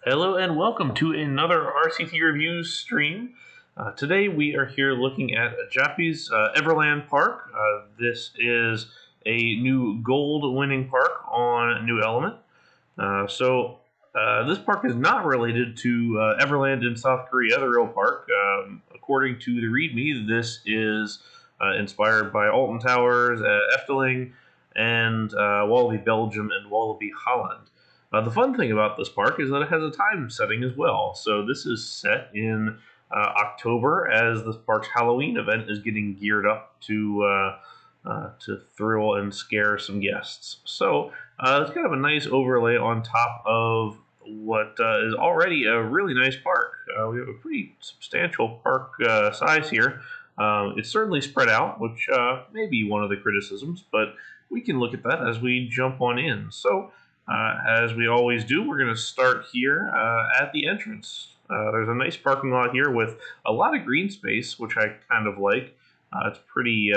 Hello and welcome to another RCT Reviews stream. Today we are here looking at Jappy's Everland Park. This is a new gold winning park on New Element. This park is not related to Everland in South Korea, the real park. According to the README, this is inspired by Alton Towers, Efteling, and Wallaby Belgium and Wallaby Holland. The fun thing about this park is that it has a time setting as well. So this is set in October as this park's Halloween event is getting geared up to thrill and scare some guests. So it's kind of a nice overlay on top of what is already a really nice park. We have a pretty substantial park size here. It's certainly spread out, which may be one of the criticisms, but we can look at that as we jump on in. So as we always do, we're going to start here at the entrance. There's a nice parking lot here with a lot of green space, which I kind of like. It's pretty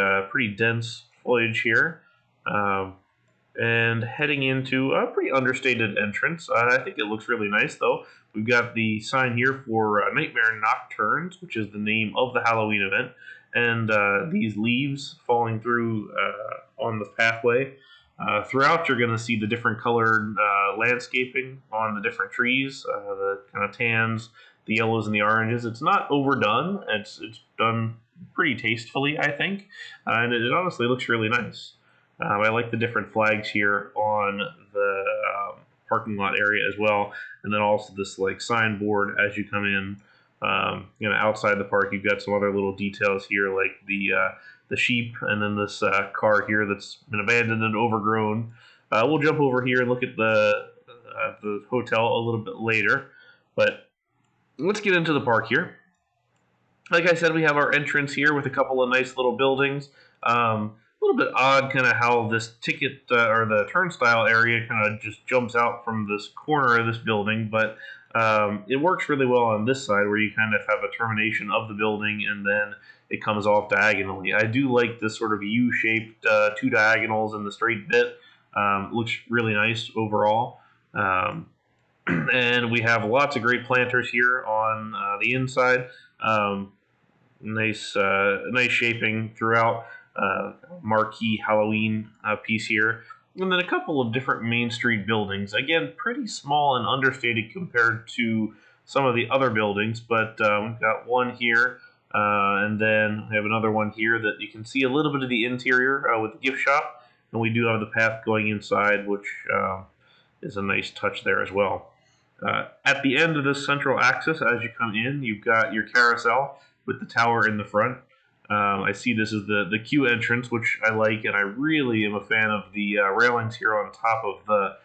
dense foliage here. And heading into a pretty understated entrance. I think it looks really nice, though. We've got the sign here for Nightmare Nocturnes, which is the name of the Halloween event. And these leaves falling through on the pathway. Throughout, you're going to see the different colored landscaping on the different trees, the kind of tans, the yellows, and the oranges. It's not overdone. It's done pretty tastefully, I think, and it honestly looks really nice. I like the different flags here on the parking lot area as well, and then also this like signboard as you come in. Outside the park, you've got some other little details here, like the sheep, and then this car here that's been abandoned and overgrown. We'll jump over here and look at the hotel a little bit later, but let's get into the park here. Like I said, we have our entrance here with a couple of nice little buildings. A little bit odd kind of how this ticket or the turnstile area kind of just jumps out from this corner of this building, but it works really well on this side where you kind of have a termination of the building and then it comes off diagonally. I do like this sort of U-shaped two diagonals in the straight bit. Looks really nice overall. And we have lots of great planters here on the inside. Nice shaping throughout. Marquee Halloween piece here. And then a couple of different Main Street buildings. Again, pretty small and understated compared to some of the other buildings, but we've got one here, and then we have another one here that you can see a little bit of the interior with the gift shop, and we do have the path going inside, which is a nice touch there as well. At the end of this central axis, as you come in, you've got your carousel with the tower in the front. I see this as the queue entrance, which I like, and I really am a fan of the railings here on top of the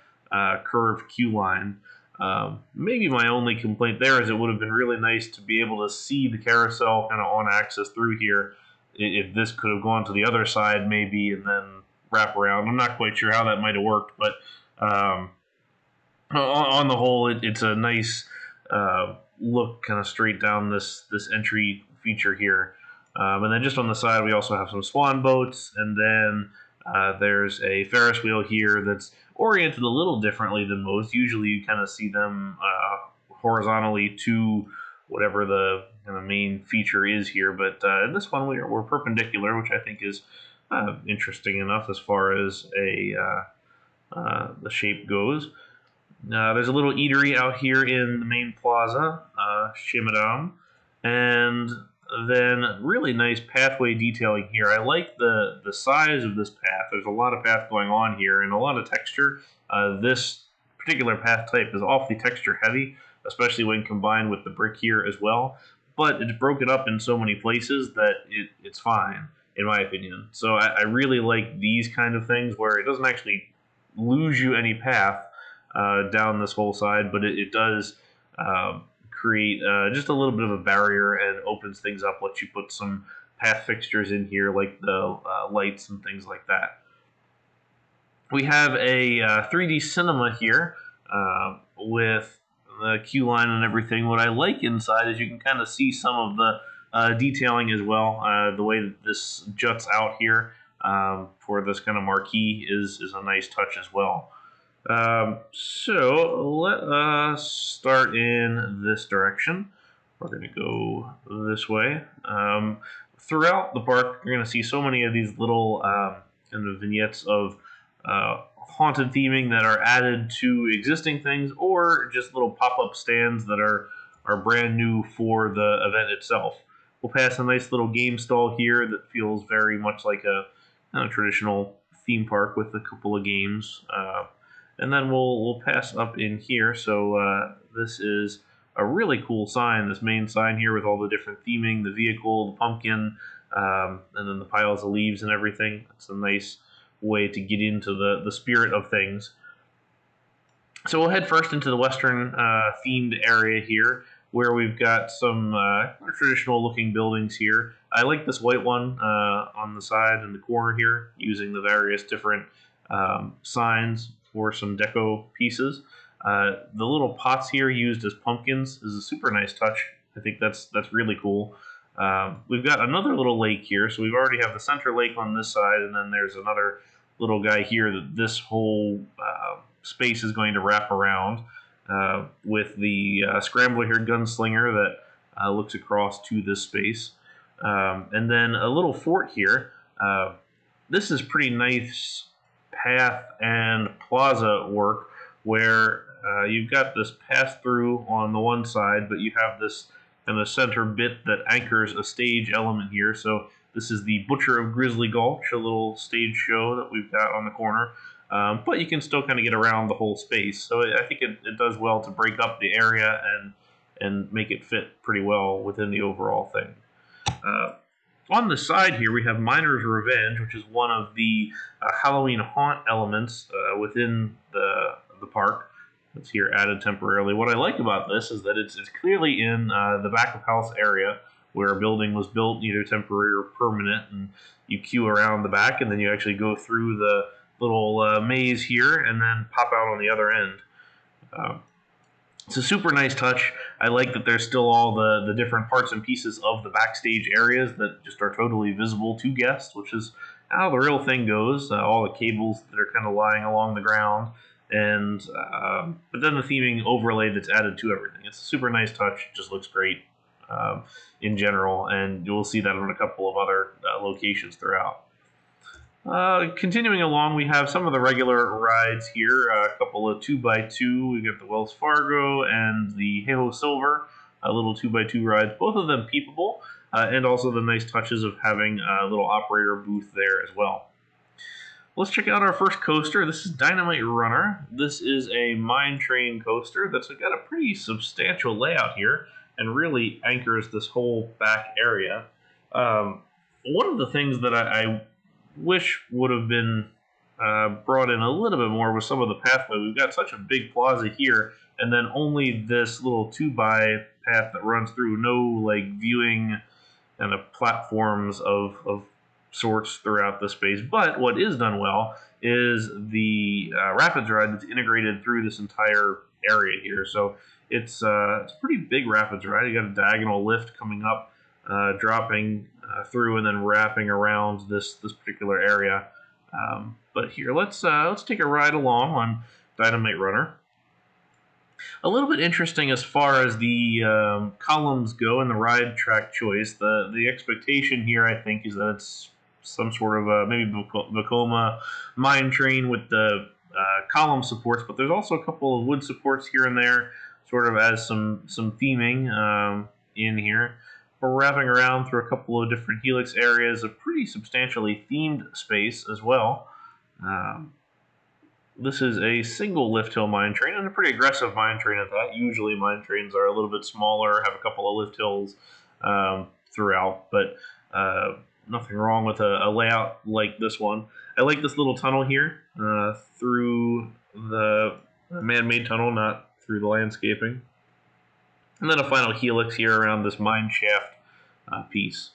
curved queue line. Maybe my only complaint there is it would have been really nice to be able to see the carousel kind of on axis through here. If this could have gone to the other side maybe and then wrap around. I'm not quite sure how that might have worked, but on the whole, it's a nice look kind of straight down this entry feature here. And then just on the side, we also have some swan boats, and then there's a Ferris wheel here that's oriented a little differently than most. Usually you kind of see them horizontally to whatever the kind of main feature is here, but in this one we're perpendicular, which I think is interesting enough as far as the shape goes. There's a little eatery out here in the main plaza, Chez Madame, and then really nice pathway detailing here. I like the size of this path. There's a lot of path going on here and a lot of texture. This particular path type is awfully texture heavy, especially when combined with the brick here as well. But it's broken up in so many places that it's fine, in my opinion. So I really like these kind of things where it doesn't actually lose you any path down this whole side, but it does create just a little bit of a barrier and opens things up, lets you put some path fixtures in here like the lights and things like that. We have a 3D cinema here with the queue line and everything. What I like inside is you can kind of see some of the detailing as well. The way that this juts out here for this kind of marquee is a nice touch as well. So let us start in this direction. We're going to go this way. Throughout the park, you're going to see so many of these little kind of vignettes of haunted theming that are added to existing things, or just little pop-up stands that are brand new for the event itself. We'll pass a nice little game stall here that feels very much like a traditional theme park with a couple of games. And then we'll pass up in here. So this is a really cool sign, this main sign here with all the different theming, the vehicle, the pumpkin, and then the piles of leaves and everything. It's a nice way to get into the spirit of things. So we'll head first into the western themed area here, where we've got some traditional looking buildings here. I like this white one on the side in the corner here, using the various different signs for some deco pieces. The little pots here used as pumpkins is a super nice touch. I think that's really cool. We've got another little lake here, so we've already have the center lake on this side, and then there's another little guy here that this whole space is going to wrap around with the scrambler here, gunslinger, that looks across to this space. And then a little fort here. This is pretty nice path and plaza work where you've got this pass through on the one side, but you have this in the center bit that anchors a stage element here. So this is the Butcher of Grizzly Gulch, a little stage show that we've got on the corner. But you can still kind of get around the whole space. So I think it does well to break up the area and make it fit pretty well within the overall thing. On the side here, we have Miner's Revenge, which is one of the Halloween haunt elements within the park. It's here added temporarily. What I like about this is that it's clearly in the back of house area where a building was built, either temporary or permanent, and you queue around the back, and then you actually go through the little maze here and then pop out on the other end. It's a super nice touch. I like that there's still all the different parts and pieces of the backstage areas that just are totally visible to guests, which is how the real thing goes. All the cables that are kind of lying along the ground, and but then the theming overlay that's added to everything. It's a super nice touch. Just looks great in general, and you'll see that on a couple of other locations throughout. Continuing along, we have some of the regular rides here. A couple of 2x2. We got the Wells Fargo and the Hey-Ho Silver, little 2x2 rides. Both of them peepable, and also the nice touches of having a little operator booth there as well. Let's check out our first coaster. This is Dynamite Runner. This is a mine train coaster that's got a pretty substantial layout here and really anchors this whole back area. One of the things that I wish would have been brought in a little bit more with some of the pathway. We've got such a big plaza here, and then only this little 2x path that runs through. No like viewing and platforms of sorts throughout the space. But what is done well is the rapids ride that's integrated through this entire area here. So it's a pretty big rapids ride. You got a diagonal lift coming up, dropping through and then wrapping around this particular area. But here, let's take a ride along on Dynamite Runner. A little bit interesting as far as the columns go and the ride track choice. The expectation here, I think, is that it's some sort of maybe Vekoma mine train with the column supports, but there's also a couple of wood supports here and there, sort of as some theming in here. We're wrapping around through a couple of different helix areas, a pretty substantially themed space as well. This is a single lift hill mine train, and a pretty aggressive mine train at that. Usually mine trains are a little bit smaller, have a couple of lift hills throughout, but nothing wrong with a layout like this one. I like this little tunnel here through the man-made tunnel, not through the landscaping. And then a final helix here around this mine shaft piece.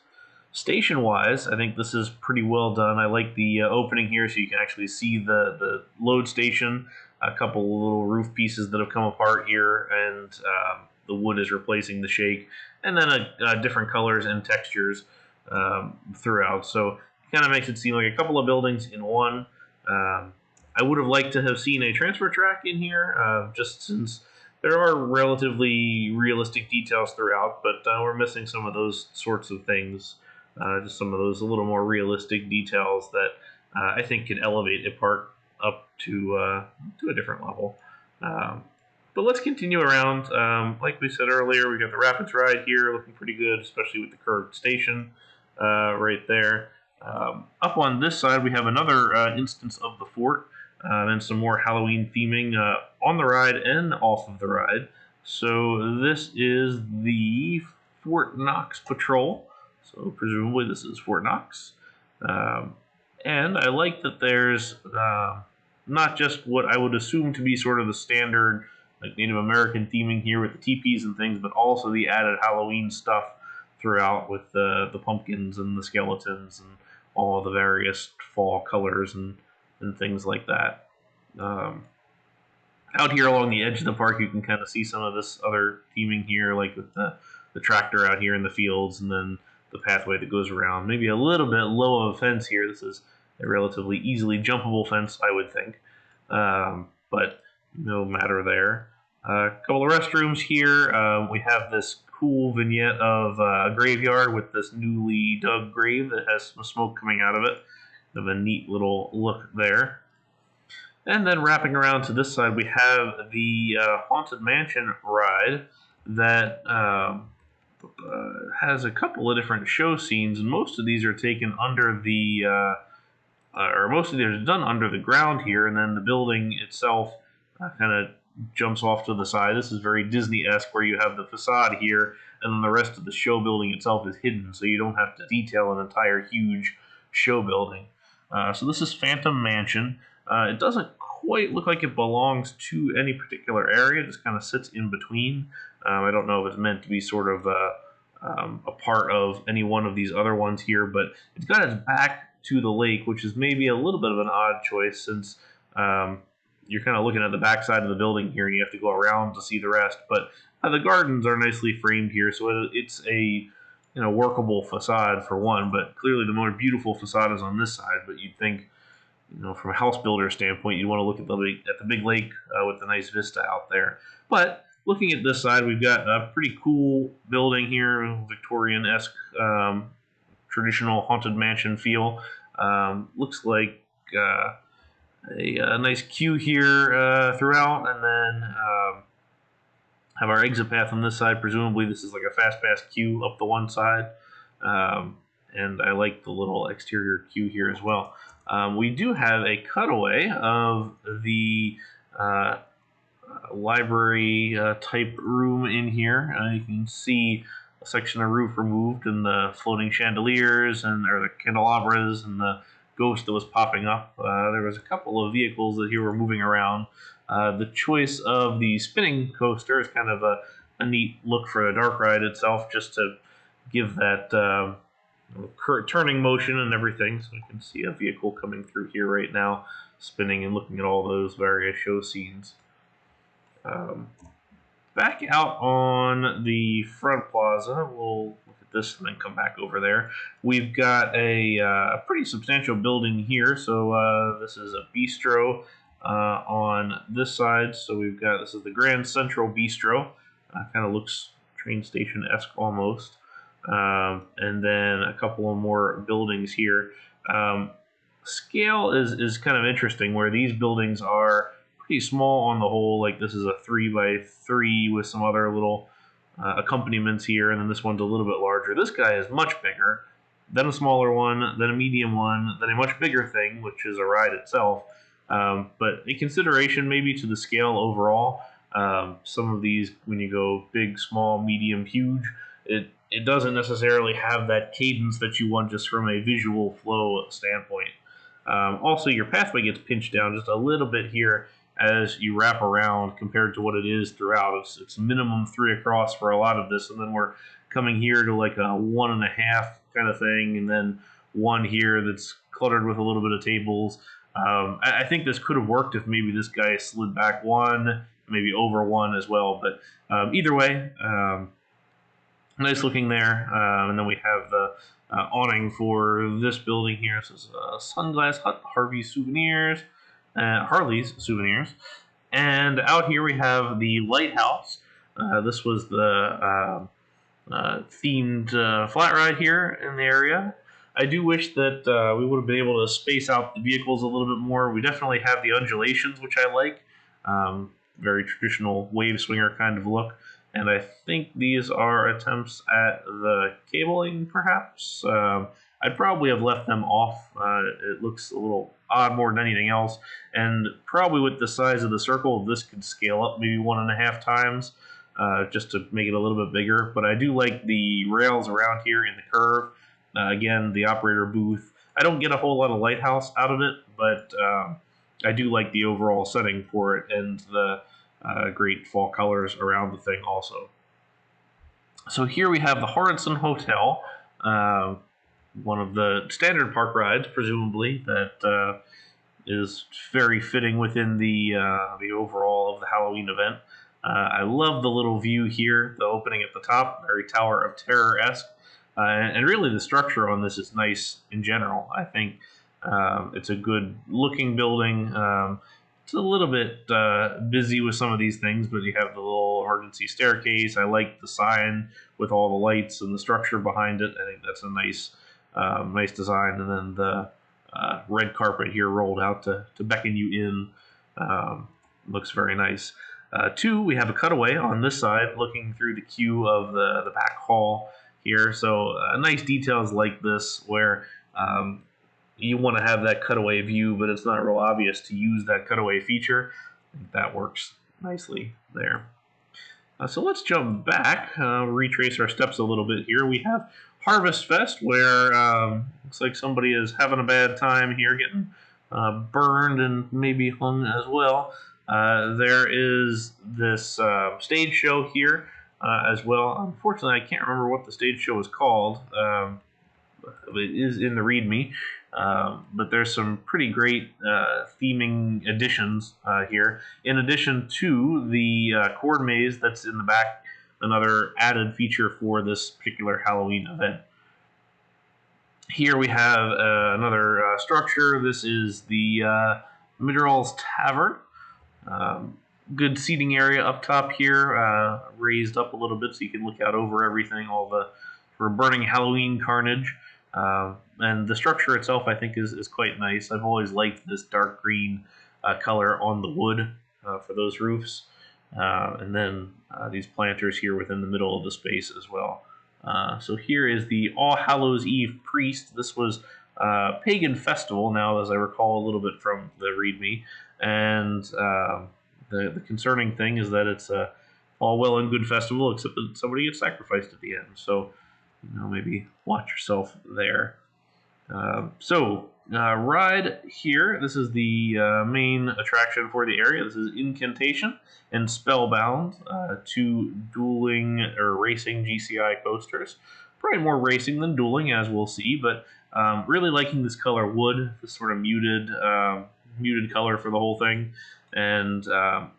Station-wise, I think this is pretty well done. I like the opening here so you can actually see the load station, a couple of little roof pieces that have come apart here, and the wood is replacing the shake, and then different colors and textures throughout. So it kind of makes it seem like a couple of buildings in one. I would have liked to have seen a transfer track in here, just since there are relatively realistic details throughout, but we're missing some of those sorts of things. Just some of those a little more realistic details that I think can elevate a park up to a different level. But let's continue around. Like we said earlier, we got the Rapids ride here, looking pretty good, especially with the curved station right there. Up on this side, we have another instance of the fort, and some more Halloween theming on the ride and off of the ride. So this is the Fort Knox Patrol. So presumably this is Fort Knox. And I like that there's not just what I would assume to be sort of the standard like Native American theming here with the teepees and things, but also the added Halloween stuff throughout with the pumpkins and the skeletons and all the various fall colors and things like that. Out here along the edge of the park, you can kind of see some of this other theming here, like with the tractor out here in the fields and then the pathway that goes around. Maybe a little bit low of a fence here. This is a relatively easily jumpable fence, I would think, but no matter there. A couple of restrooms here. We have this cool vignette of a graveyard with this newly dug grave that has some smoke coming out of it. Kind of a neat little look there. And then wrapping around to this side, we have the Haunted Mansion ride that has a couple of different show scenes, and most of these are taken under the, or most of these are done under the ground here, and then the building itself kind of jumps off to the side. This is very Disney-esque, where you have the facade here, and then the rest of the show building itself is hidden, so you don't have to detail an entire huge show building. So this is Phantom Mansion. It doesn't quite look like it belongs to any particular area. It just kind of sits in between. I don't know if it's meant to be sort of a part of any one of these other ones here, but it's got its back to the lake, which is maybe a little bit of an odd choice since you're kind of looking at the back side of the building here and you have to go around to see the rest. But the gardens are nicely framed here, so it's a workable facade for one, but clearly the more beautiful facade is on this side. But you'd think, from a house builder standpoint, you'd want to look at the big lake with the nice vista out there. But looking at this side, we've got a pretty cool building here, Victorian-esque, traditional haunted mansion feel. Looks like a nice queue here throughout, and then have our exit path on this side. Presumably this is like a fast pass queue up the one side, and I like the little exterior queue here as well. We do have a cutaway of the library type room in here. You can see a section of roof removed and the floating chandeliers or the candelabras and the ghost that was popping up. There was a couple of vehicles that here were moving around. The choice of the spinning coaster is kind of a neat look for the dark ride itself, just to give that turning motion and everything. So you can see a vehicle coming through here right now, spinning and looking at all those various show scenes. Back out on the front plaza, we'll look at this and then come back over there. We've got a pretty substantial building here. So this is a bistro on this side. So this is the Grand Central Bistro. Kind of looks train station-esque almost. And then a couple of more buildings here. Scale is kind of interesting, where these buildings are pretty small on the whole. Like this is a 3x3 with some other little accompaniments here, and then this one's a little bit larger. This guy is much bigger, then a smaller one, then a medium one, then a much bigger thing, which is a ride itself. But in consideration maybe to the scale overall, some of these, when you go big, small, medium, huge, it doesn't necessarily have that cadence that you want just from a visual flow standpoint. Also, your pathway gets pinched down just a little bit here as you wrap around compared to what it is throughout. It's minimum 3 across for a lot of this, and then we're coming here to like a 1.5 kind of thing, and then one here that's cluttered with a little bit of tables. I think this could have worked if maybe this guy slid back one, maybe over one as well, but either way, nice looking there. And then we have the awning for this building here. This is Sunglass Hut, Harvey Souvenirs. Harley's Souvenirs. And out here we have the lighthouse. This was the themed flat ride here in the area. I do wish that we would have been able to space out the vehicles a little bit more. We definitely have the undulations, which I like. Very traditional wave swinger kind of look. And I think these are attempts at the cabling, perhaps. I'd probably have left them off. It looks a little odd more than anything else. And probably with the size of the circle, this could scale up maybe 1.5 times. Just to make it a little bit bigger. But I do like the rails around here in the curve. Again, the operator booth. I don't get a whole lot of lighthouse out of it, but I do like the overall setting for it and the great fall colors around the thing also. So here we have the Horizon Hotel, one of the standard park rides, presumably, that is very fitting within the overall of the Halloween event. I love the little view here, the opening at the top, very Tower of Terror-esque. And really the structure on this is nice in general. I think it's a good looking building. It's a little bit busy with some of these things, but you have the little emergency staircase. I like the sign with all the lights and the structure behind it. I think that's a nice design. And then the red carpet here rolled out to beckon you in. Looks very nice. Two, we have a cutaway on this side looking through the queue of the back hall here. So nice details like this where you want to have that cutaway view, but it's not real obvious to use that cutaway feature. I think that works nicely there. So let's jump back, retrace our steps a little bit here. We have Harvest Fest, where looks like somebody is having a bad time here, getting burned and maybe hung as well. There is this stage show here as well. Unfortunately, I can't remember what the stage show is called. It is in the README. But there's some pretty great theming additions here. In addition to the cord maze that's in the back, another added feature for this particular Halloween event. Here we have another structure. This is the Midrol's Tavern. Good seating area up top here, raised up a little bit so you can look out over everything, all the burning Halloween carnage. And the structure itself, I think, is quite nice. I've always liked this dark green color on the wood for those roofs. And then these planters here within the middle of the space as well. So here is the All Hallows Eve Priest. This was Pagan Festival, now as I recall a little bit from the README. And the concerning thing is that it's all well and good festival, except that somebody gets sacrificed at the end. So, maybe watch yourself there. Ride here. This is the main attraction for the area. This is Incantation and Spellbound, two dueling or racing GCI coasters. Probably more racing than dueling, as we'll see, but really liking this color wood, this sort of muted color for the whole thing, and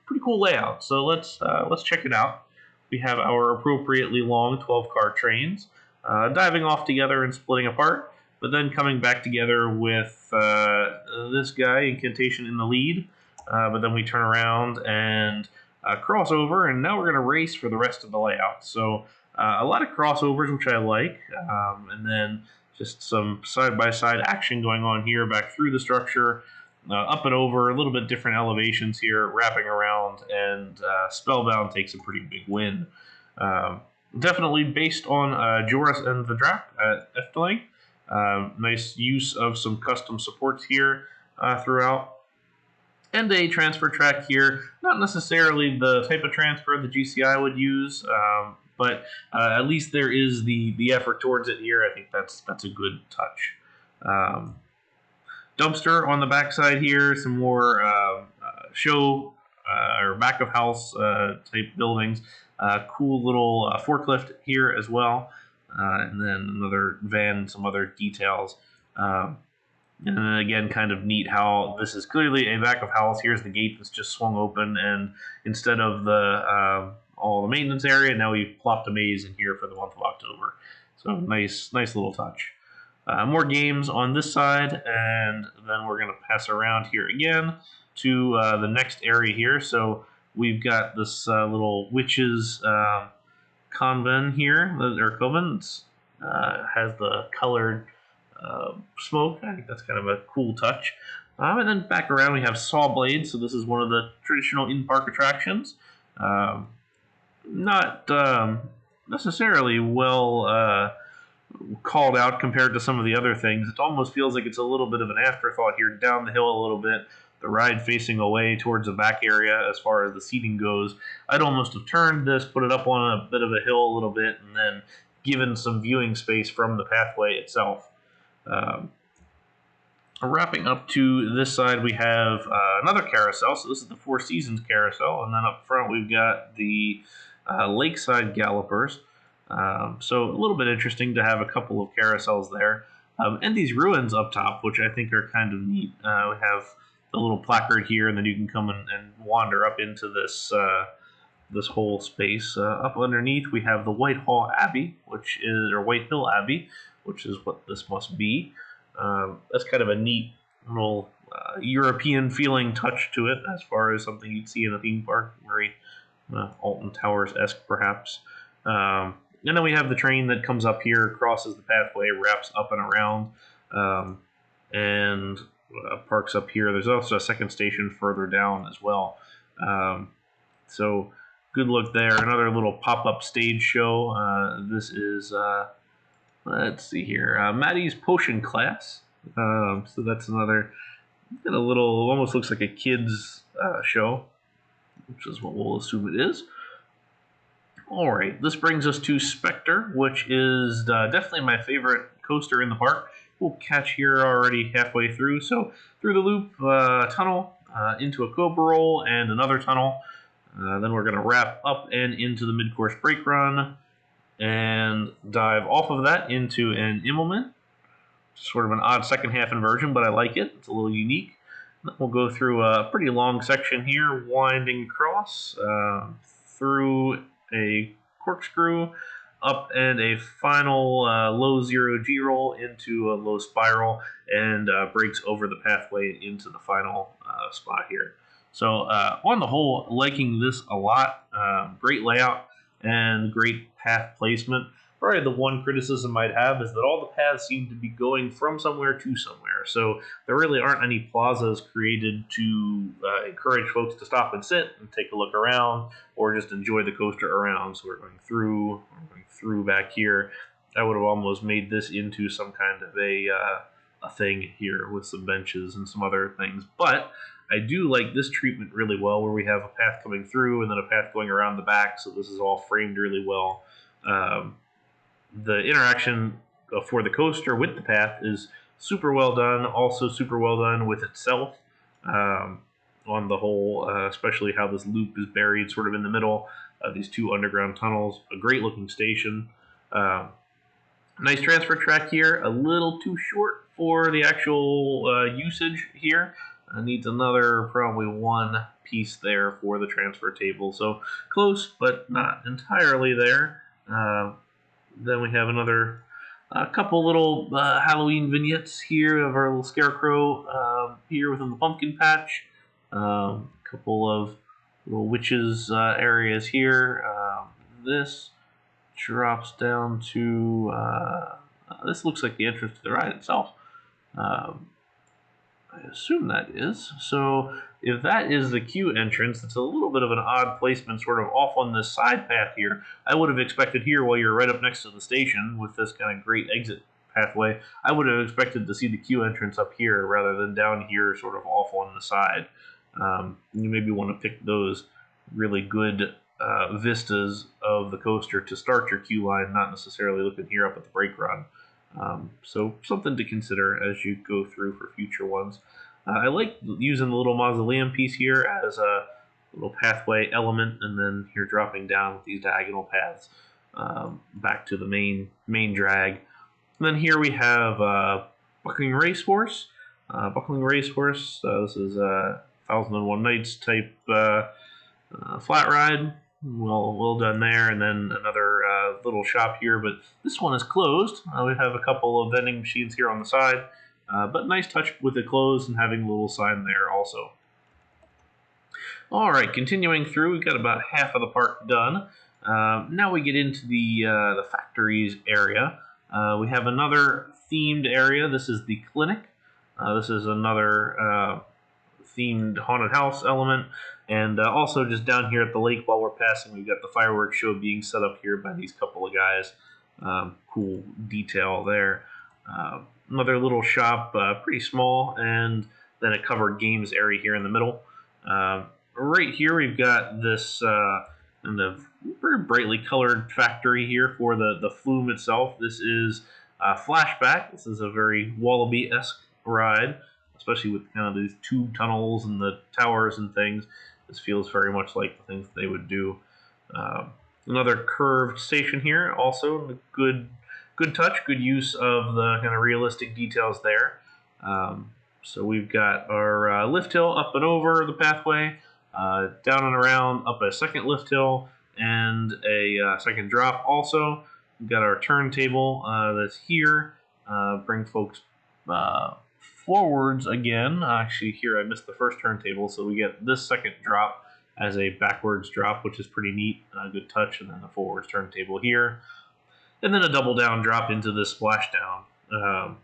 pretty cool layout. So let's check it out. We have our appropriately long 12-car trains, diving off together and splitting apart, but then coming back together with this guy, Incantation, in the lead. But then we turn around and cross over, and now we're going to race for the rest of the layout. So a lot of crossovers, which I like, and then just some side-by-side action going on here, back through the structure, up and over, a little bit different elevations here, wrapping around, and Spellbound takes a pretty big win. Definitely based on Joris and the Drac at Efteling. Nice use of some custom supports here throughout. And a transfer track here, not necessarily the type of transfer the GCI would use, but at least there is the effort towards it here. I think that's a good touch. Dumpster on the backside here, some more show or back of house type buildings. Cool little forklift here as well, and then another van, some other details. And then again, kind of neat how this is clearly a back of house. Here's the gate that's just swung open, and instead of the all the maintenance area, now we've plopped a maze in here for the month of October. So nice little touch. More games on this side, and then we're going to pass around here again. to the next area here. So we've got this little witches convent here, or coven. Has the colored smoke. I think that's kind of a cool touch. And then back around we have Saw Blade. So this is one of the traditional in-park attractions. Not necessarily well called out compared to some of the other things. It almost feels like it's a little bit of an afterthought here, down the hill a little bit. The ride facing away towards the back area as far as the seating goes. I'd almost have turned this, put it up on a bit of a hill a little bit, and then given some viewing space from the pathway itself. Wrapping up to this side, we have another carousel. So this is the Four Seasons carousel, and then up front we've got the Lakeside Gallopers. So a little bit interesting to have a couple of carousels there. And these ruins up top, which I think are kind of neat. We have the little placard here, and then you can come and wander up into this this whole space. Up underneath, we have the Whitehall Abbey, which is, or Whitehill Abbey, which is what this must be. That's kind of a neat little European feeling touch to it, as far as something you'd see in a theme park, very Alton Towers-esque perhaps. And then we have the train that comes up here, crosses the pathway, wraps up and around, and parks up here. There's also a second station further down as well. So good look there. Another little pop-up stage show. This is, let's see here, Maddie's Potion Class. So that's another, a little, almost looks like a kid's show, which is what we'll assume it is. All right, this brings us to Spectre, which is definitely my favorite coaster in the park. We'll catch here already halfway through. So through the loop tunnel, into a Cobra Roll and another tunnel. Then we're going to wrap up and into the mid-course brake run and dive off of that into an Immelman. Sort of an odd second half inversion, but I like it. It's a little unique. Then we'll go through a pretty long section here, winding across through a corkscrew, up and a final low zero G-roll into a low spiral, and brakes over the pathway into the final spot here. So on the whole, liking this a lot. Great layout and great path placement. Probably the one criticism I'd have is that all the paths seem to be going from somewhere to somewhere. So there really aren't any plazas created to encourage folks to stop and sit and take a look around, or just enjoy the coaster around. So we're going through back here. I would have almost made this into some kind of a thing here with some benches and some other things. But I do like this treatment really well, where we have a path coming through and then a path going around the back. So this is all framed really well. The interaction for the coaster with the path is super well done, also super well done with itself on the whole, especially how this loop is buried sort of in the middle of these two underground tunnels. A great looking station. Nice transfer track here, a little too short for the actual usage here. Needs another probably one piece there for the transfer table. So close, but not entirely there. Then we have another couple little Halloween vignettes here of our little scarecrow here within the pumpkin patch. Couple of little witches areas here. This drops down to, this looks like the entrance to the ride itself. I assume that is. So if that is the queue entrance, it's a little bit of an odd placement, sort of off on this side path here. I would have expected here, while you're right up next to the station with this kind of great exit pathway, I would have expected to see the queue entrance up here rather than down here sort of off on the side. You maybe want to pick those really good vistas of the coaster to start your queue line, not necessarily looking here up at the brake run. So something to consider as you go through for future ones. I like using the little mausoleum piece here as a little pathway element, and then you're dropping down with these diagonal paths back to the main drag. And then here we have Buckling Racehorse. Buckling Racehorse, this is a 1001 Nights type flat ride. Well done there. And then another little shop here, but this one is closed. We have a couple of vending machines here on the side, but nice touch with it closed and having a little sign there also. All right, continuing through, we've got about half of the park done. Now we get into the factories area. We have another themed area. This is the clinic. This is another themed haunted house element. And also just down here at the lake while we're passing, we've got the fireworks show being set up here by these couple of guys. Cool detail there. Another little shop, pretty small, and then a covered games area here in the middle. Right here we've got this kind of very brightly colored factory here for the flume itself. This is Flashback. This is a very Wallaby-esque ride, especially with kind of these tube tunnels and the towers and things. This feels very much like the things they would do. Another curved station here, also good touch, good use of the kind of realistic details there. So we've got our lift hill up and over the pathway, down and around, up a second lift hill, and a second drop also. We've got our turntable that's here. Bring folks forwards again. Actually, here I missed the first turntable, so we get this second drop as a backwards drop, which is pretty neat. Good touch, and then the forwards turntable here. And then a double down drop into this splashdown.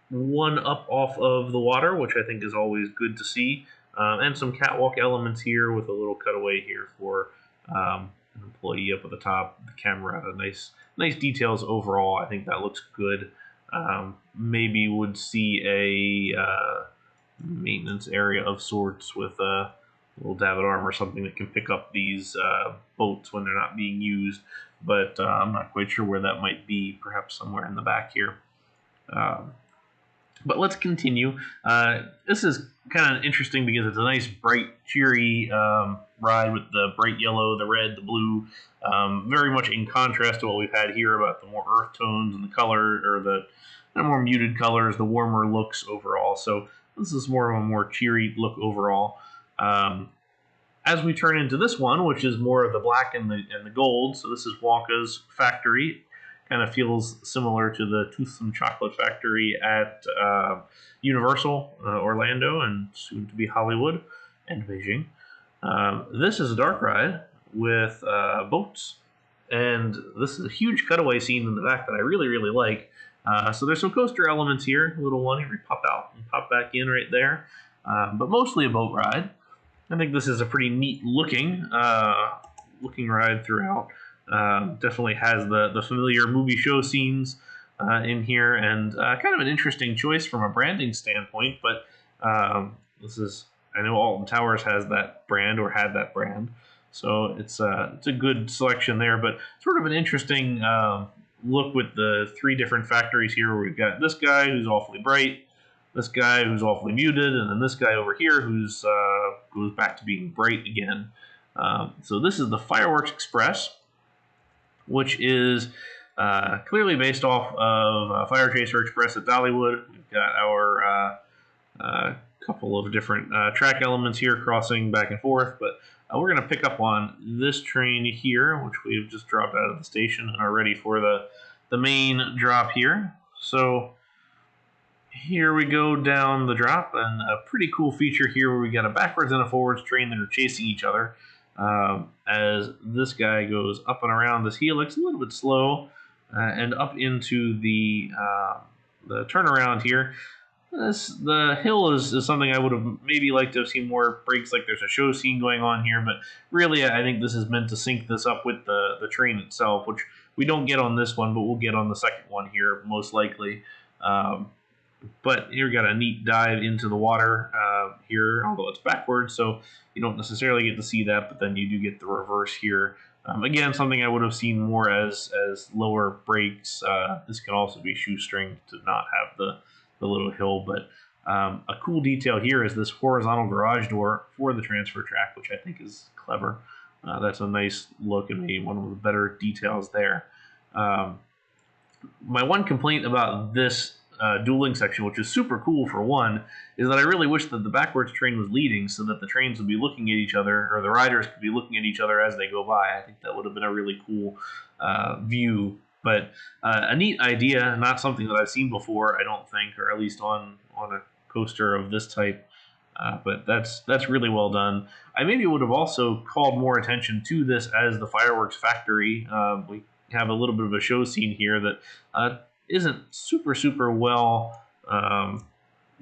One up off of the water, which I think is always good to see. And some catwalk elements here with a little cutaway here for an employee up at the top. The camera, nice details overall. I think that looks good. Maybe would see a maintenance area of sorts with a little davit arm or something that can pick up these boats when they're not being used. But I'm not quite sure where that might be. Perhaps somewhere in the back here. But let's continue. This is kind of interesting because it's a nice, bright, cheery ride with the bright yellow, the red, the blue. Very much in contrast to what we've had here about the more earth tones and the color, or the more muted colors, the warmer looks overall. So this is more of a more cheery look overall. As we turn into this one, which is more of the black and the gold, so this is Wonka's factory. Kind of feels similar to the Toothsome Chocolate Factory at Universal Orlando and soon to be Hollywood and Beijing. This is a dark ride with boats, and this is a huge cutaway scene in the back that I really like. So there's some coaster elements here, a little one here, we pop out and pop back in right there, but mostly a boat ride. I think this is a pretty neat looking ride throughout. Definitely has the familiar movie show scenes in here, and kind of an interesting choice from a branding standpoint. But I know Alton Towers has that brand or had that brand, so it's a good selection there. But sort of an interesting look with the three different factories here, where we've got this guy who's awfully bright, this guy who's awfully muted, and then this guy over here who's goes back to being bright again. So this is the Fireworks Express, which is clearly based off of Fire Chaser Express at Dollywood. We've got our couple of different track elements here crossing back and forth, but we're going to pick up on this train here, which we've just dropped out of the station and are ready for the main drop here. So here we go down the drop, and a pretty cool feature here where we got a backwards and a forwards train that are chasing each other. As this guy goes up and around this helix, a little bit slow, and up into the turnaround here. The hill is something I would have maybe liked to have seen more breaks, like there's a show scene going on here, but really I think this is meant to sync this up with the train itself, which we don't get on this one, but we'll get on the second one here, most likely. But here we got a neat dive into the water here, although it's backwards, so you don't necessarily get to see that, but then you do get the reverse here. Again, something I would have seen more as lower brakes. This can also be shoestringed to not have the little hill, but a cool detail here is this horizontal garage door for the transfer track, which I think is clever. That's a nice look and maybe one of the better details there. My one complaint about this dueling section, which is super cool for one, is that I really wish that the backwards train was leading so that the trains would be looking at each other, or the riders could be looking at each other as they go by. I think that would have been a really cool view, but a neat idea, not something that I've seen before, I don't think, or at least on a coaster of this type. But that's really well done. I maybe would have also called more attention to this as the fireworks factory. We have a little bit of a show scene here that isn't super well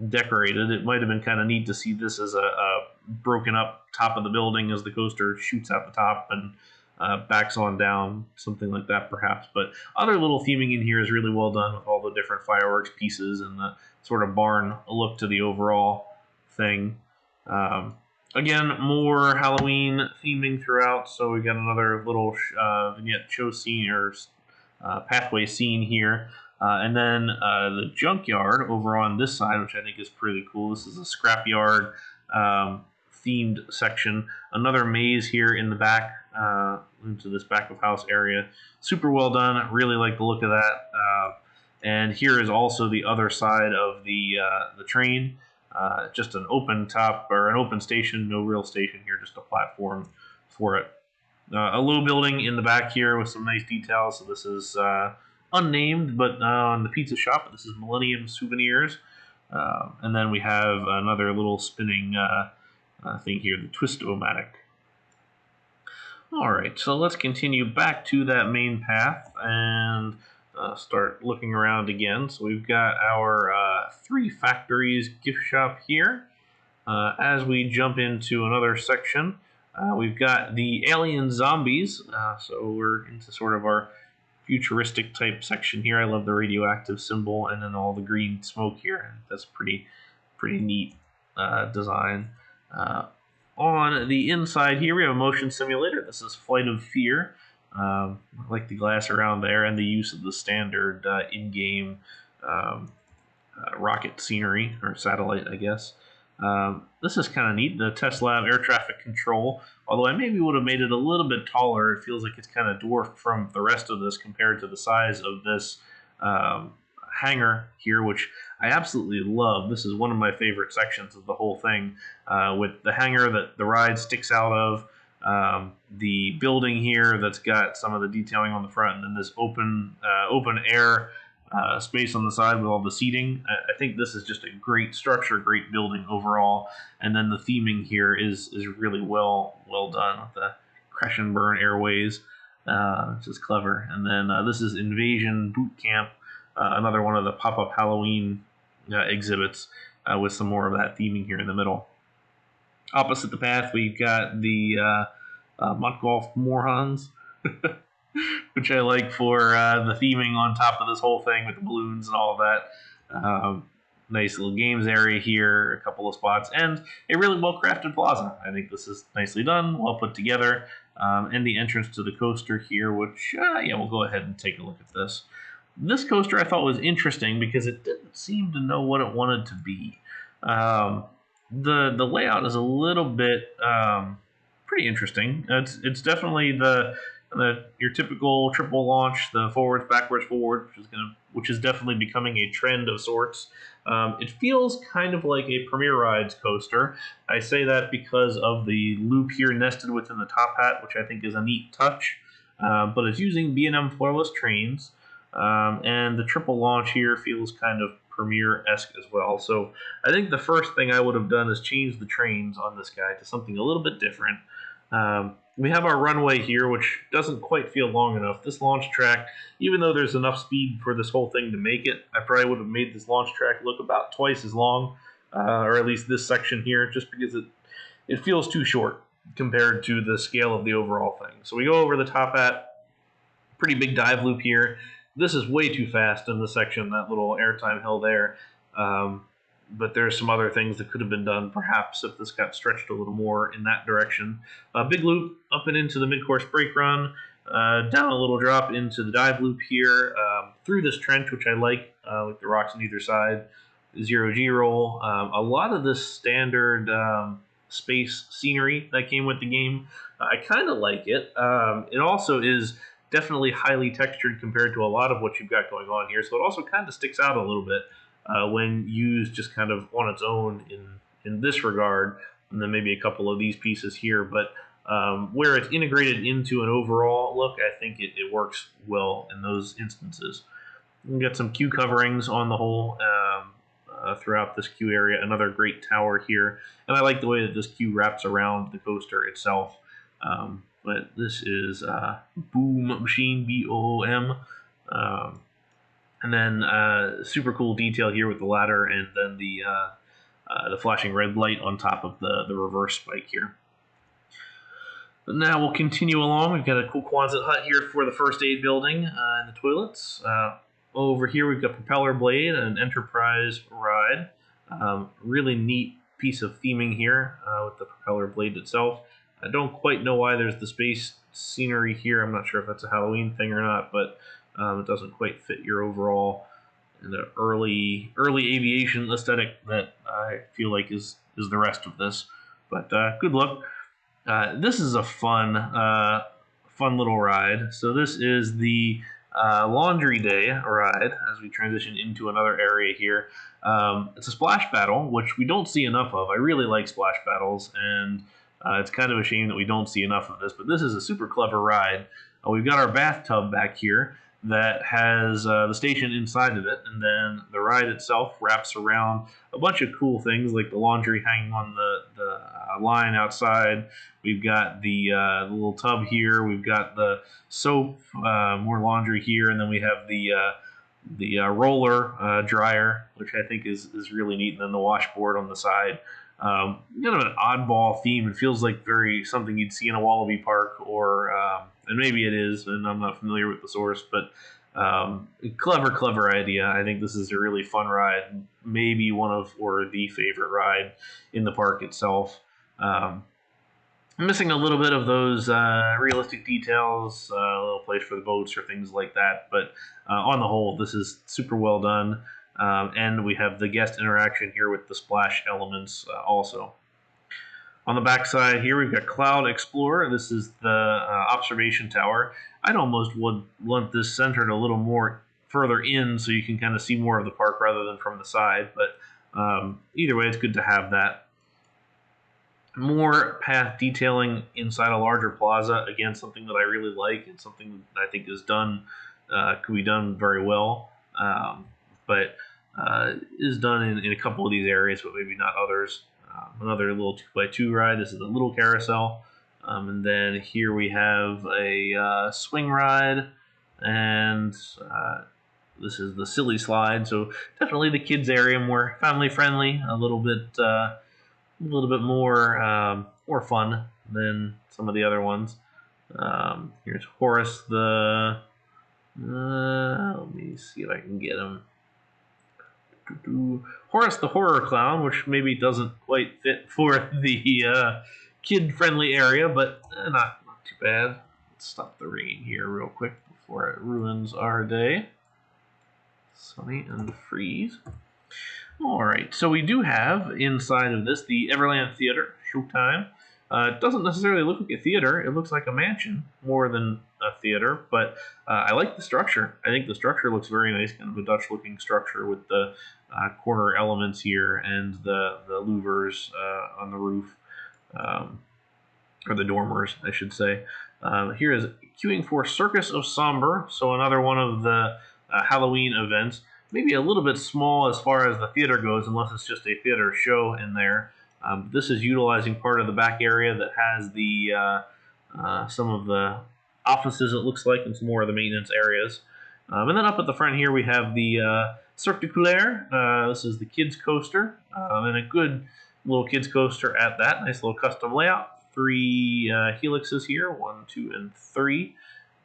decorated. It might have been kind of neat to see this as a broken up top of the building as the coaster shoots out the top and backs on down, something like that perhaps. But other little theming in here is really well done with all the different fireworks pieces and the sort of barn look to the overall thing. Again, more Halloween theming throughout. So we got another little vignette show scene or pathway scene here. And then the junkyard over on this side, which I think is pretty cool. This is a scrapyard themed section. Another maze here in the back, into this back of house area. Super well done. Really like the look of that. And here is also the other side of the train. Just an open top or an open station, no real station here, just a platform for it. A low building in the back here with some nice details. So this is unnamed, but on the pizza shop. This is Millennium Souvenirs. And then we have another little spinning thing here, the Twist-O-Matic. All right, so let's continue back to that main path and start looking around again. So we've got our Three Factories gift shop here. As we jump into another section, we've got the alien zombies. So we're into sort of our futuristic type section here. I love the radioactive symbol and then all the green smoke here. That's pretty neat design. On the inside here, we have a motion simulator. This is Flight of Fear. I like the glass around there and the use of the standard in-game rocket scenery, or satellite, I guess. This is kind of neat, the Tesla air traffic control, although I maybe would have made it a little bit taller. It feels like it's kind of dwarfed from the rest of this compared to the size of this hangar here, which I absolutely love. This is one of my favorite sections of the whole thing, with the hangar that the ride sticks out of, the building here that's got some of the detailing on the front, and then this open air space on the side with all the seating. I think this is just a great structure, great building overall. And then the theming here is really well done with the crash and burn airways, which is clever. And then this is Invasion Boot Camp, another one of the pop-up Halloween exhibits with some more of that theming here in the middle. Opposite the path, we've got the Montgolf Morons, which I like for the theming on top of this whole thing with the balloons and all of that. Nice little games area here, a couple of spots, and a really well-crafted plaza. I think this is nicely done, well put together, and the entrance to the coaster here, which, yeah, we'll go ahead and take a look at this. This coaster I thought was interesting because it didn't seem to know what it wanted to be. The layout is a little bit pretty interesting. It's definitely your typical triple launch, the forwards, backwards, forward, which is definitely becoming a trend of sorts. It feels kind of like a Premier Rides coaster. I say that because of the loop here nested within the top hat, which I think is a neat touch. But it's using B&M floorless trains, and the triple launch here feels kind of Premier-esque as well. So I think the first thing I would have done is change the trains on this guy to something a little bit different. We have our runway here, which doesn't quite feel long enough. This launch track, even though there's enough speed for this whole thing to make it, I probably would have made this launch track look about twice as long, or at least this section here, just because it feels too short compared to the scale of the overall thing. So we go over the top hat, pretty big dive loop here. This is way too fast in the section, that little airtime hill there. But there's some other things that could have been done, perhaps, if this got stretched a little more in that direction. Big loop up and into the mid-course brake run, down a little drop into the dive loop here, through this trench, which I like, with the rocks on either side, zero-G roll. A lot of this standard space scenery that came with the game, I kind of like it. It also is definitely highly textured compared to a lot of what you've got going on here, so it also kind of sticks out a little bit when used just kind of on its own in this regard, and then maybe a couple of these pieces here. But where it's integrated into an overall look, I think it works well in those instances. We got some queue coverings on the whole throughout this queue area. Another great tower here, and I like the way that this queue wraps around the coaster itself. But this is Boom Machine, BOOM. And then super cool detail here with the ladder, and then the flashing red light on top of the reverse spike here. But now we'll continue along. We've got a cool Quonset hut here for the first aid building and the toilets. Over here we've got Propeller Blade, an Enterprise ride. Really neat piece of theming here with the Propeller Blade itself. I don't quite know why there's the space scenery here. I'm not sure if that's a Halloween thing or not, but it doesn't quite fit your overall the early aviation aesthetic that I feel like is the rest of this. But good luck. This is a fun little ride. So this is the Laundry Day ride as we transition into another area here. It's a splash battle, which we don't see enough of. I really like splash battles, and it's kind of a shame that we don't see enough of this, but this is a super clever ride. We've got our bathtub back here that has the station inside of it, and then the ride itself wraps around a bunch of cool things like the laundry hanging on the line outside. We've got the little tub here. We've got the soap, more laundry here, and then we have the roller dryer, which I think is really neat, and then the washboard on the side. Kind of an oddball theme. It feels like very something you'd see in a Wallaby Park, or and maybe it is, and I'm not familiar with the source, but clever idea. I think this is a really fun ride, maybe one of or the favorite ride in the park itself. I'm missing a little bit of those realistic details, a little place for the boats or things like that, but on the whole, this is super well done. And we have the guest interaction here with the splash elements also. On the back side here, we've got Cloud Explorer. This is the observation tower. I'd almost would want this centered a little more further in so you can kind of see more of the park rather than from the side. But either way, it's good to have that. More path detailing inside a larger plaza. Again, something that I really like and something that I think is done, could be done very well. But is done in a couple of these areas, but maybe not others. Another little 2x2 ride. This is a little carousel. And then here we have a swing ride, and this is the silly slide. So definitely the kids area, more family friendly, a little bit more fun than some of the other ones. Here's Horace the. Let me see if I can get him. Horace the Horror Clown, which maybe doesn't quite fit for the kid-friendly area, but not too bad. Let's stop the rain here real quick before it ruins our day. Sunny and freeze. Alright, so we do have inside of this the Everland Theater, Showtime. It doesn't necessarily look like a theater. It looks like a mansion more than a theater, but I like the structure. I think the structure looks very nice, kind of a Dutch-looking structure with the corner elements here and the louvers on the roof, or the dormers, I should say. Here is queuing for Circus of Somber, so another one of the Halloween events. Maybe a little bit small as far as the theater goes, unless it's just a theater show in there. This is utilizing part of the back area that has the some of the offices, it looks like, and some more of the maintenance areas. And then up at the front here we have the Cirque du Couleur. This is the kids coaster, and a good little kids coaster at that. Nice little custom layout. 3 helixes here, 1, 2, and 3.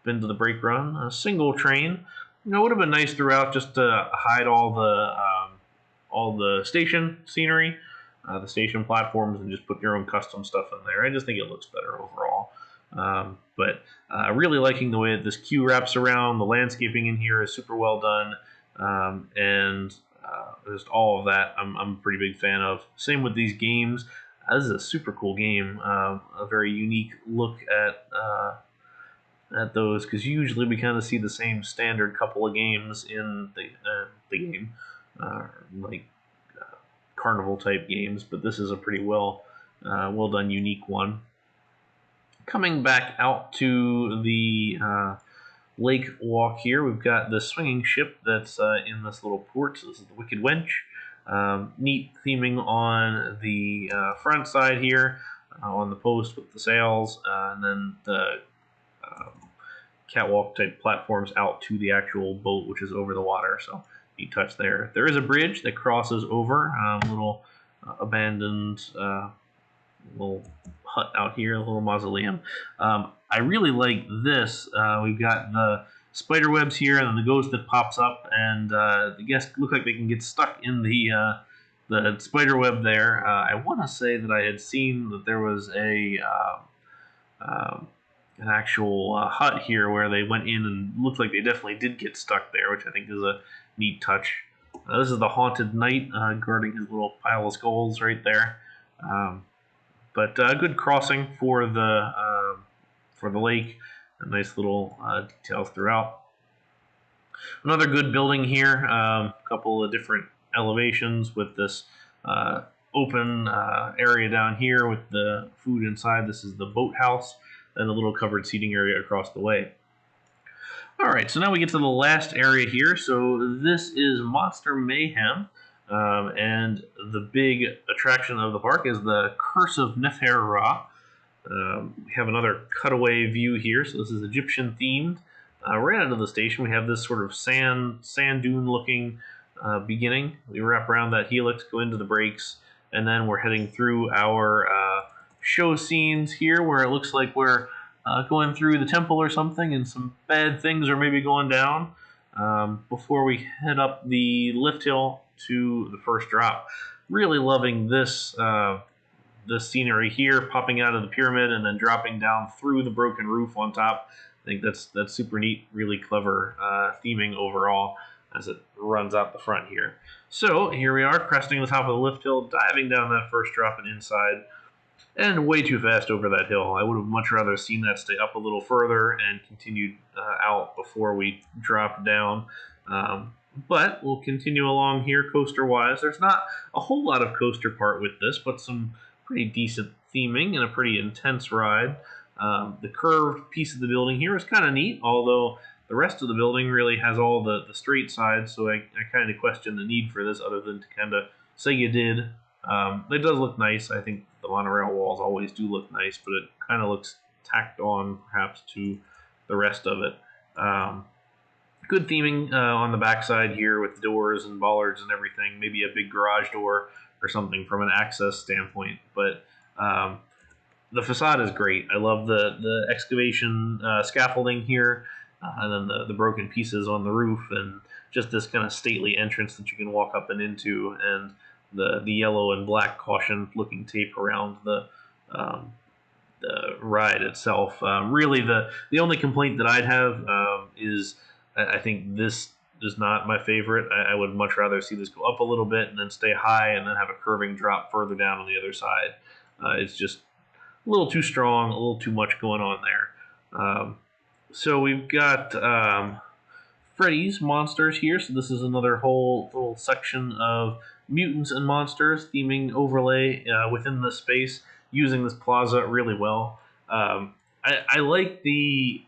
Been to the brake run. A single train. You know, it would have been nice throughout just to hide all the station scenery, the station platforms, and just put your own custom stuff in there. I just think it looks better overall. But really liking the way that this queue wraps around. The landscaping in here is super well done, and just all of that I'm a pretty big fan of. Same with these games. This is a super cool game. A very unique look at those, because usually we kind of see the same standard couple of games in the game, like carnival type games, but this is a pretty well done, unique one. Coming back out to the lake walk here, we've got the swinging ship that's in this little port. So this is the Wicked Wench. Neat theming on the front side here, on the post with the sails, and then the catwalk type platforms out to the actual boat, which is over the water. So neat touch there. There is a bridge that crosses over, a little abandoned little hut out here, a little mausoleum. I really like this. We've got the spider webs here, and then the ghost that pops up, and the guests look like they can get stuck in the spider web there. I want to say that I had seen that there was an actual hut here where they went in and looked like they definitely did get stuck there, which I think is a neat touch. This is the haunted knight guarding his little pile of skulls right there. But good crossing for the lake. A nice little details throughout. Another good building here. A couple of different elevations with this open area down here with the food inside. This is the boathouse, and a little covered seating area across the way. All right, so now we get to the last area here. So this is Monster Mayhem. And the big attraction of the park is the Curse of Nefer-Ra. We have another cutaway view here. So this is Egyptian themed. Right out of the station, we have this sort of sand dune looking beginning. We wrap around that helix, go into the brakes, and then we're heading through our show scenes here, where it looks like we're going through the temple or something, and some bad things are maybe going down before we head up the lift hill to the first drop. Really loving this this scenery here, popping out of the pyramid and then dropping down through the broken roof on top. I think that's super neat, really clever theming overall as it runs out the front here. So here we are, cresting the top of the lift hill, diving down that first drop and inside, and way too fast over that hill. I would have much rather seen that stay up a little further and continued out before we dropped down. But we'll continue along here coaster-wise. There's not a whole lot of coaster part with this, but some pretty decent theming and a pretty intense ride. The curved piece of the building here is kind of neat, although the rest of the building really has all the straight sides, so I kind of question the need for this other than to kind of say you did. It does look nice. I think the monorail walls always do look nice, but it kind of looks tacked on perhaps to the rest of it. Good theming on the backside here with doors and bollards and everything. Maybe a big garage door or something from an access standpoint. But the facade is great. I love the excavation scaffolding here, and then the broken pieces on the roof, and just this kind of stately entrance that you can walk up and into, and the yellow and black caution looking tape around the ride itself. Really, the only complaint that I'd have is I think this is not my favorite. I would much rather see this go up a little bit and then stay high and then have a curving drop further down on the other side. It's just a little too strong, a little too much going on there. So we've got Freddy's Monsters here. So this is another whole little section of mutants and monsters theming overlay within the space, using this plaza really well. I like the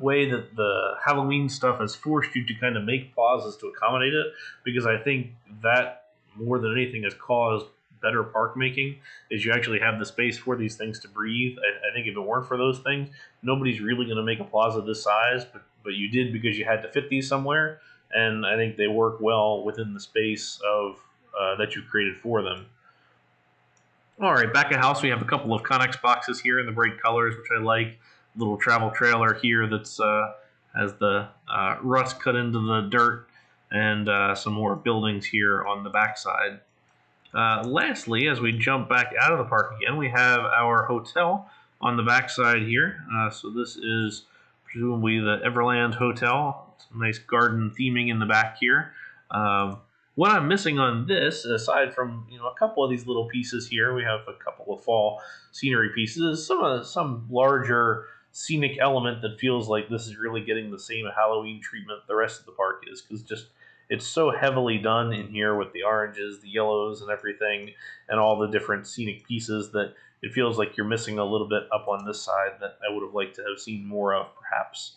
way that the Halloween stuff has forced you to kind of make plazas to accommodate it, because I think that more than anything has caused better park making, is you actually have the space for these things to breathe. I think if it weren't for those things, nobody's really going to make a plaza this size, but you did because you had to fit these somewhere, and I think they work well within the space of that you created for them. All right, back at house, we have a couple of Connex boxes here in the bright colors, which I like. A little travel trailer here that's has the rust cut into the dirt, and some more buildings here on the backside. Lastly, as we jump back out of the park again, we have our hotel on the backside here. So this is presumably the Everland Hotel. Some nice garden theming in the back here. What I'm missing on this, aside from a couple of these little pieces here, we have a couple of fall scenery pieces, is some larger scenic element that feels like this is really getting the same Halloween treatment the rest of the park is, because just it's so heavily done in here with the oranges, the yellows, and everything, and all the different scenic pieces, that it feels like you're missing a little bit up on this side that I would have liked to have seen more of, perhaps.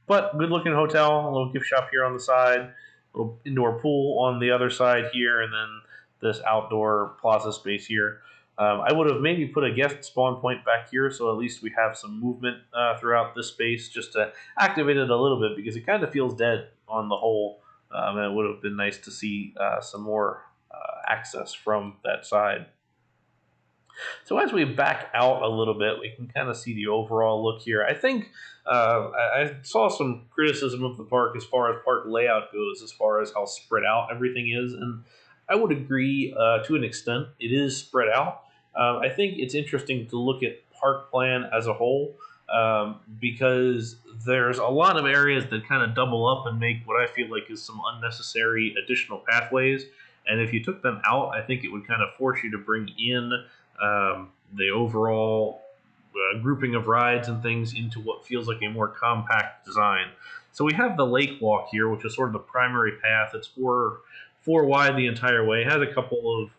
But good looking hotel, a little gift shop here on the side. little indoor pool on the other side here, and then this outdoor plaza space here. I would have maybe put a guest spawn point back here, so at least we have some movement throughout this space, just to activate it a little bit, because it kind of feels dead on the whole. And it would have been nice to see some more access from that side. So as we back out a little bit, we can kind of see the overall look here. I think I saw some criticism of the park as far as park layout goes, as far as how spread out everything is, and I would agree to an extent. It is spread out. I think it's interesting to look at park plan as a whole, because there's a lot of areas that kind of double up and make what I feel like is some unnecessary additional pathways. And if you took them out, I think it would kind of force you to bring in the overall grouping of rides and things into what feels like a more compact design. So we have the lake walk here, which is sort of the primary path. It's four wide the entire way. It has a couple of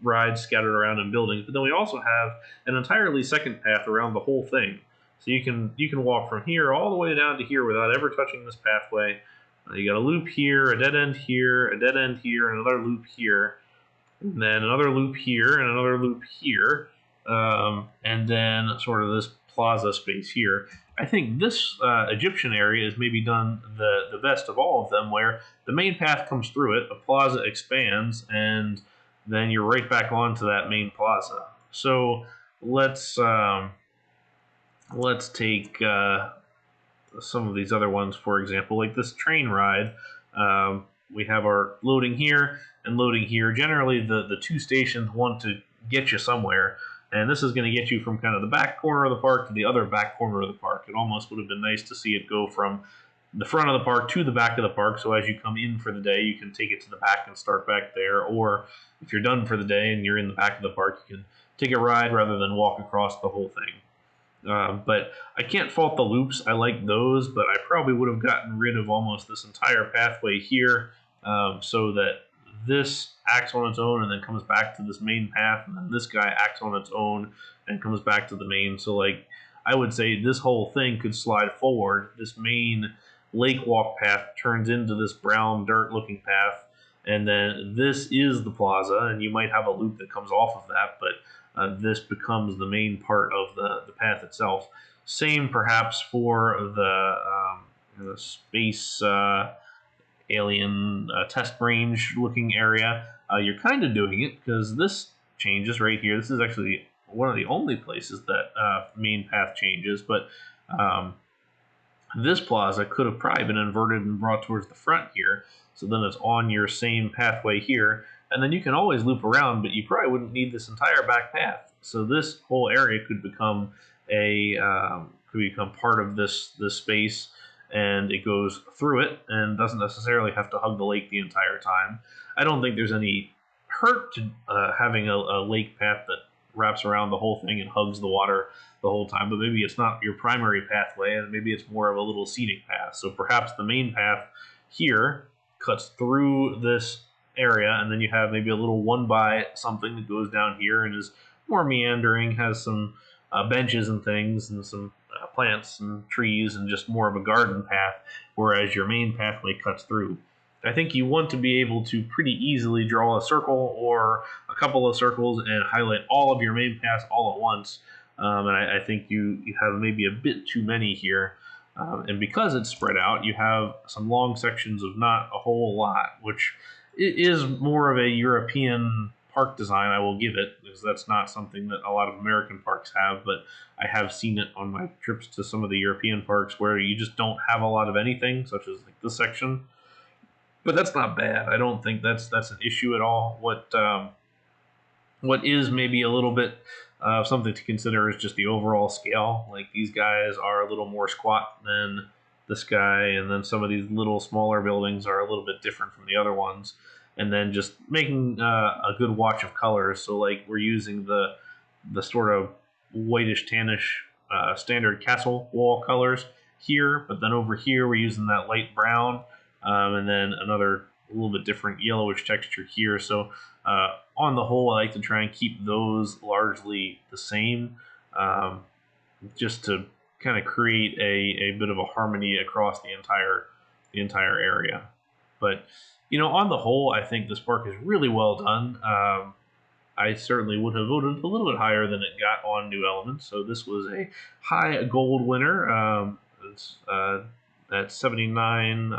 rides scattered around in buildings, but then we also have an entirely second path around the whole thing. So you can walk from here all the way down to here without ever touching this pathway. You got a loop here, a dead end here, a dead end here, and another loop here, and then another loop here, and another loop here, and then sort of this plaza space here. I think this Egyptian area is maybe done the best of all of them, where the main path comes through it, a plaza expands, and then you're right back onto that main plaza. So let's take some of these other ones, for example, like this train ride. We have our loading here and loading here. Generally, the two stations want to get you somewhere, and this is going to get you from kind of the back corner of the park to the other back corner of the park. It almost would have been nice to see it go from the front of the park to the back of the park, so as you come in for the day, you can take it to the back and start back there, or if you're done for the day and you're in the back of the park, you can take a ride rather than walk across the whole thing. But I can't fault the loops. I like those, but I probably would have gotten rid of almost this entire pathway here, so that this acts on its own and then comes back to this main path, and then this guy acts on its own and comes back to the main. So, like, I would say this whole thing could slide forward. This main lake walk path turns into this brown dirt looking path, and then this is the plaza, and you might have a loop that comes off of that, but this becomes the main part of the path itself. Same perhaps for the space alien test range looking area. You're kind of doing it because this changes right here. This is actually one of the only places that main path changes, but this plaza could have probably been inverted and brought towards the front here, so then it's on your same pathway here, and then you can always loop around, but you probably wouldn't need this entire back path. So this whole area could become part of this space, and it goes through it and doesn't necessarily have to hug the lake the entire time. I don't think there's any hurt to having a lake path that wraps around the whole thing and hugs the water the whole time, but maybe it's not your primary pathway, and maybe it's more of a little seating path. So perhaps the main path here cuts through this area, and then you have maybe a little one by something that goes down here and is more meandering, has some benches and things, and some plants and trees, and just more of a garden path, whereas your main pathway cuts through. I think you want to be able to pretty easily draw a circle or a couple of circles and highlight all of your main paths all at once. And I think you have maybe a bit too many here. And because it's spread out, you have some long sections of not a whole lot, which is more of a European park design, I will give it, because that's not something that a lot of American parks have, but I have seen it on my trips to some of the European parks where you just don't have a lot of anything, such as like this section. But that's not bad. I don't think that's an issue at all. What is maybe a little bit something to consider is just the overall scale. Like, these guys are a little more squat than this guy, and then some of these little smaller buildings are a little bit different from the other ones. And then just making a good watch of colors. So, like, we're using the sort of whitish tannish standard castle wall colors here, but then over here we're using that light brown, and then another a little bit different yellowish texture here. So on the whole, I like to try and keep those largely the same, just to kind of create a bit of a harmony across the entire area. But on the whole, I think this park is really well done. I certainly would have voted a little bit higher than it got on New Elements. So this was a high gold winner. It's at 79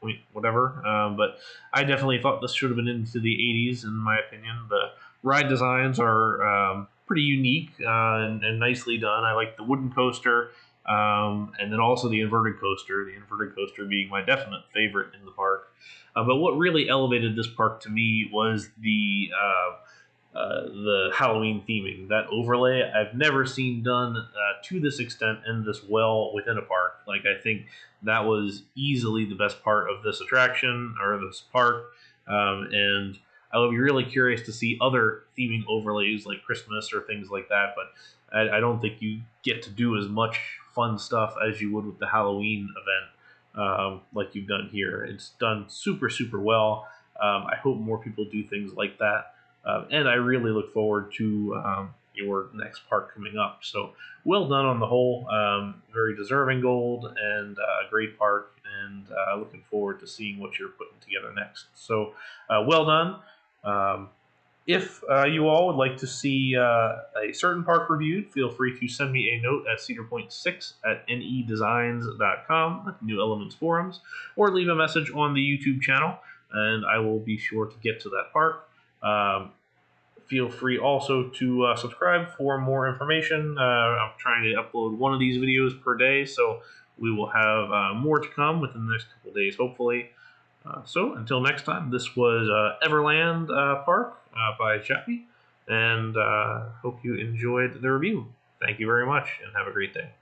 point whatever. But I definitely thought this should have been into the 80s, in my opinion. The ride designs are pretty unique and nicely done. I like the wooden coaster. And then also the inverted coaster. The inverted coaster being my definite favorite in the park. But what really elevated this park to me was the Halloween theming. That overlay I've never seen done to this extent and this well within a park. Like, I think that was easily the best part of this attraction or this park, and I will be really curious to see other theming overlays like Christmas or things like that. But I don't think you get to do as much fun stuff as you would with the Halloween event, like you've done here. It's done super well. I hope more people do things like that. And I really look forward to your next park coming up. So well done on the whole. Very deserving gold and a great park. And looking forward to seeing what you're putting together next. So well done. If you all would like to see a certain park reviewed, feel free to send me a note at cedarpoint6@nedesigns.com, New Elements Forums, or leave a message on the YouTube channel, and I will be sure to get to that park. Feel free also to subscribe for more information. I'm trying to upload one of these videos per day, so we will have more to come within the next couple days, hopefully. So until next time, this was Everland Park by Jappy, and hope you enjoyed the review. Thank you very much, and have a great day.